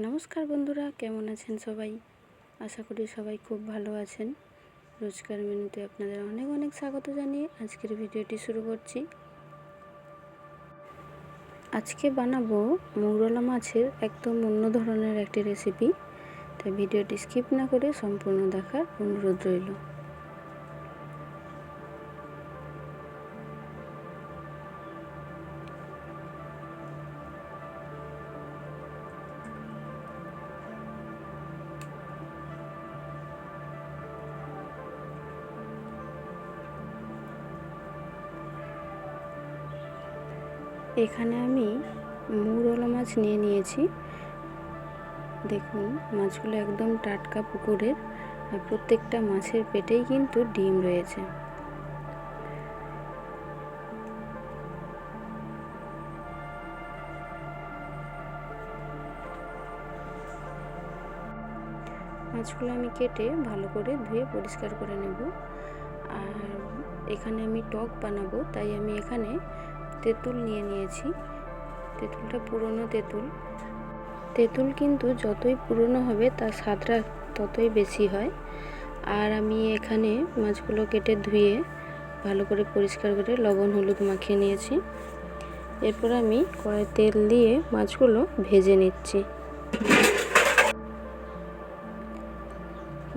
নমস্কার বন্ধুরা, কেমন আছেন সবাই? আশা করি সবাই খুব ভালো আছেন। রোজকার মেনুতে আপনাদের অনেক অনেক স্বাগত জানিয়ে আজকের ভিডিওটি শুরু করছি। আজকে বানাবো মৌরলা মাছের একদম অন্য ধরনের একটি রেসিপি, তাই ভিডিওটি স্কিপ না করে সম্পূর্ণ দেখার অনুরোধ রইল। এখানে আমি মৌরলা মাছ নিয়ে নিয়েছি। দেখুন, মাছগুলো একদম টাটকা পুকুরের, আর প্রত্যেকটা মাছের পেটেই কিন্তু ডিম রয়েছে। মাছগুলো আমি কেটে ভালো করে ধুয়ে পরিষ্কার করে নেব। আর এখানে আমি টক বানাবো, তাই আমি এখানে তেঁতুল নিয়ে নিয়েছি। তেঁতুলটা পুরনো তেঁতুল কিন্তু যতই পুরনো হবে তার স্বাদটা ততই বেশি হয়। আর আমি এখানে মাছগুলো কেটে ধুয়ে ভালো করে পরিষ্কার করে লবণ হলুদ মাখিয়ে নিয়েছি। এরপর আমি কড়াই তেল দিয়ে মাছগুলো ভেজে নিচ্ছি।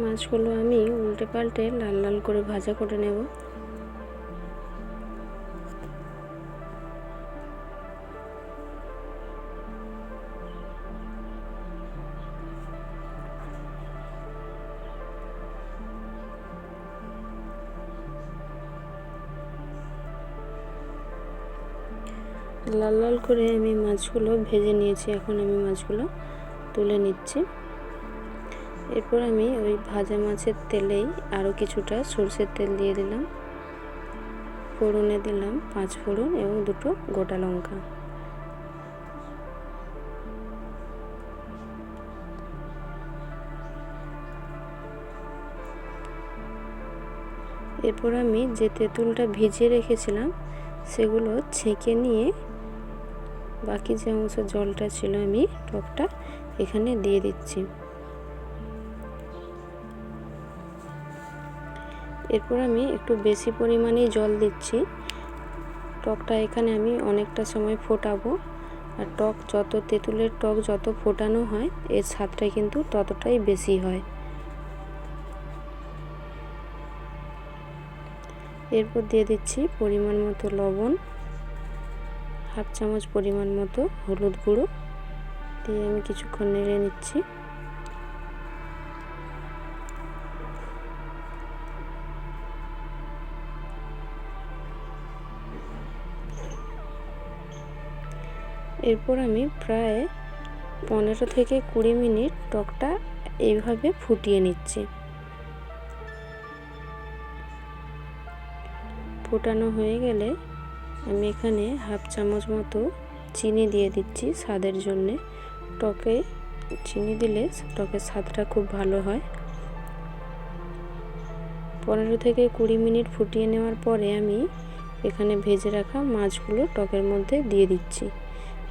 মাছগুলো আমি উল্টে পাল্টে লাল লাল করে ভাজা করে নেব। লাল লাল করে আমি মাছগুলো ভেজে নিয়েছি। এখন আমি মাছগুলো তুলে নিচ্ছি। এরপর আমি ওই ভাজা মাছের তেলেই আরও কিছুটা সরষের তেল দিয়ে দিলাম। ফোড়নে দিলাম 5 ফোড়ন এবং 2টো গোটা লঙ্কা। এরপর আমি যে তেঁতুলটা ভিজিয়ে রেখেছিলাম সেগুলো ছেঁকে নিয়ে বাকি যে অংশ জলটা ছিল আমি টকটা এখানে দিয়ে দিচ্ছি। এরপর আমি একটু বেশি পরিমাণেই জল দিচ্ছি। টকটা এখানে আমি অনেকটা সময় ফোটাবো, আর তেঁতুলের টক যত ফোটানো হয় এর স্বাদটা কিন্তু ততটাই বেশি হয়। এরপর দিয়ে দিচ্ছি পরিমাণ মতো লবণ, হাফ চামচ পরিমাণ মতো হলুদ গুঁড়ো দিয়ে আমি কিছুক্ষণ নেড়ে নিচ্ছি। এরপর আমি প্রায় 15 থেকে 20 মিনিট টকটা এইভাবে ফুটিয়ে নিচ্ছি। ফোটানো হয়ে গেলে আমি এখানে হাফ চামচ মতো চিনি দিয়ে দিচ্ছি স্বাদের জন্যে। টকে চিনি দিলে টকের স্বাদটা খুব ভালো হয়। 15 থেকে 20 মিনিট ফুটিয়ে নেওয়ার পরে আমি এখানে ভেজে রাখা মাছগুলো টকের মধ্যে দিয়ে দিচ্ছি।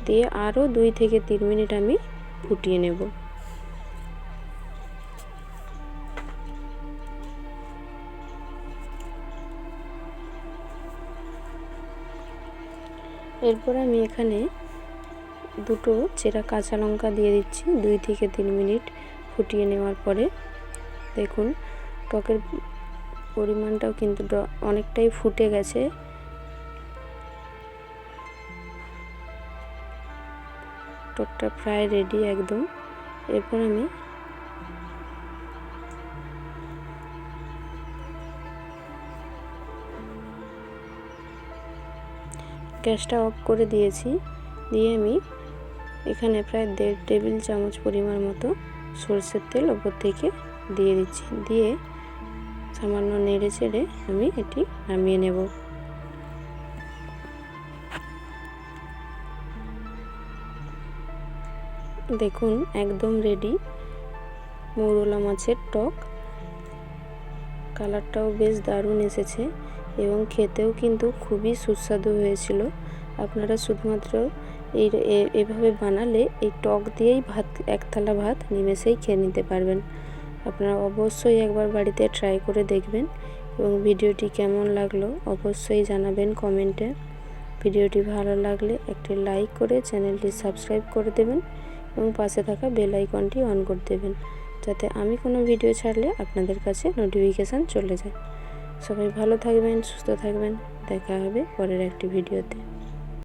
দিয়ে আরও 2 থেকে 3 মিনিট আমি ফুটিয়ে নেব। এরপর আমি এখানে 2টো চেরা কাঁচা লঙ্কা দিয়ে দিচ্ছি 2 থেকে 3 মিনিট ফুটিয়ে নেওয়ার পরে। দেখুন, টকের পরিমাণটাও কিন্তু অনেকটাই ফুটে গেছে। টকটা প্রায় রেডি একদম। এরপর আমি গ্যাসটা অফ করে দিয়েছি। দিয়ে আমি এখানে প্রায় 1.5 টেবিল চামচ পরিমাণ মতো সরষের তেল ওপর থেকে দিয়ে দিচ্ছি। দিয়ে সামান্য নেড়ে চেড়ে আমি এটি নামিয়ে নেব। দেখুন, একদম রেডি মৌরলা মাছের টক। কালারটাও বেশ দারুণ এসেছে এবং খেতেও কিন্তু খুবই সুস্বাদু হয়েছিল। আপনারা শুধুমাত্র এভাবে বানালে এই টক দিয়েই ভাত, এক থালা ভাত নিমেষেই খেয়ে নিতে পারবেন। আপনারা অবশ্যই একবার বাড়িতে ট্রাই করে দেখবেন এবং ভিডিওটি কেমন লাগলো অবশ্যই জানাবেন কমেন্টে। ভিডিওটি ভালো লাগলে একটি লাইক করে চ্যানেলটি সাবস্ক্রাইব করে দেবেন এবং পাশে থাকা বেল আইকনটি অন করে দেবেন, যাতে আমি কোনো ভিডিও ছাড়লে আপনাদের কাছে নোটিফিকেশান চলে যায়। সবাই ভালো থাকবেন, সুস্থ থাকবেন। দেখা হবে পরের একটি ভিডিওতে।